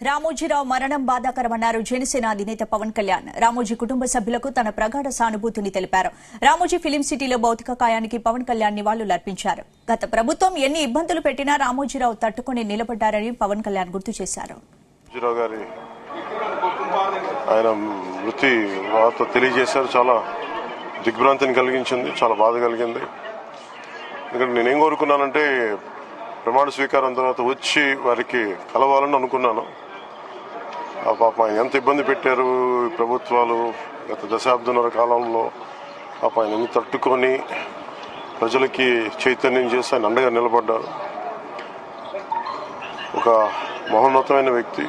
రామోజీరావు మరణం బాధాకరమన్నారు జనసేన అధినేత పవన్ కళ్యాణ్. రామోజీ కుటుంబ సభ్యులకు తన ప్రగాఢ సానుభూతిని తెలిపారు. రామోజీ ఫిలిం సిటీలో భౌతిక కాయానికి పవన్ కళ్యాణ్ నివాళులర్పించారు. గత ప్రభుత్వం ఎన్ని ఇబ్బందులు పెట్టినా రామోజీరావు తట్టుకుని నిలబడ్డారని పవన్ కళ్యాణ్ గుర్తు చేశారు. ఆయన మృతి వార్త తెలియజేశారు. చాలా దిగ్భ్రాంతిని కలిగించింది, చాలా బాధ కలిగింది. ఎందుకంటే నేనేం కోరుకున్నానంటే ప్రమాణ స్వీకారం తర్వాత వచ్చి వారికి కలవాలని అనుకున్నాను. ఆ పాప ఆయన ఎంత ఇబ్బంది పెట్టారు ప్రభుత్వాలు గత దశాబ్దన్నర కాలంలో. పాప ఆయన ఎన్ని తట్టుకొని ప్రజలకి చైతన్యం చేసి ఆయన అండగా నిలబడ్డారు. ఒక మహోన్నతమైన వ్యక్తి.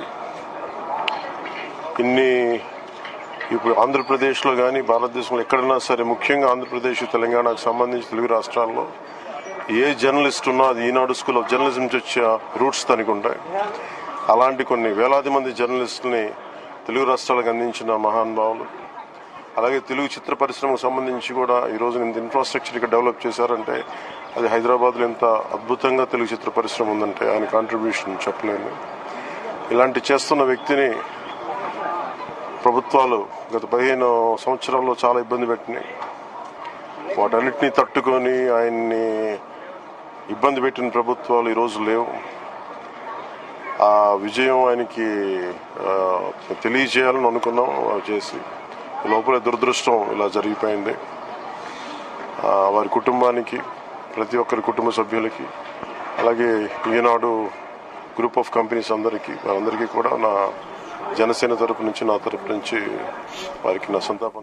ఇప్పుడు ఆంధ్రప్రదేశ్లో కానీ భారతదేశంలో ఎక్కడైనా సరే, ముఖ్యంగా ఆంధ్రప్రదేశ్ తెలంగాణకు సంబంధించి తెలుగు రాష్ట్రాల్లో ఏ జర్నలిస్ట్ ఉన్నా అది ఈనాడు స్కూల్ ఆఫ్ జర్నలిజం నుంచి వచ్చే రూట్స్ తనకు ఉంటాయి. అలాంటి కొన్ని వేలాది మంది జర్నలిస్టులని తెలుగు రాష్ట్రాలకు అందించిన మహానుభావులు. అలాగే తెలుగు చిత్ర పరిశ్రమకు సంబంధించి కూడా ఈరోజు ఇంత ఇన్ఫ్రాస్ట్రక్చర్ ఇక్కడ డెవలప్ చేశారంటే అది హైదరాబాద్లో ఎంత అద్భుతంగా తెలుగు చిత్ర పరిశ్రమ ఉందంటే ఆయన కాంట్రిబ్యూషన్ చెప్పలేను. ఇలాంటి చేస్తున్న వ్యక్తిని ప్రభుత్వాలు గత 15 సంవత్సరాల్లో చాలా ఇబ్బంది పెట్టినాయి. వాటన్నిటినీ తట్టుకొని ఆయన్ని ఇబ్బంది పెట్టిన ప్రభుత్వాలు ఈరోజు లేవు. ఆ విజయం ఆయనకి తెలియజేయాలని అనుకున్నాం, చేసి లోపల దురదృష్టం ఇలా జరిగిపోయింది. వారి కుటుంబానికి, ప్రతి ఒక్కరి కుటుంబ సభ్యులకి, అలాగే ఈనాడు గ్రూప్ ఆఫ్ కంపెనీస్ వారందరికీ కూడా నా జనసేన తరపు నుంచి, నా తరపు నుంచి వారికి నా సంతాపం.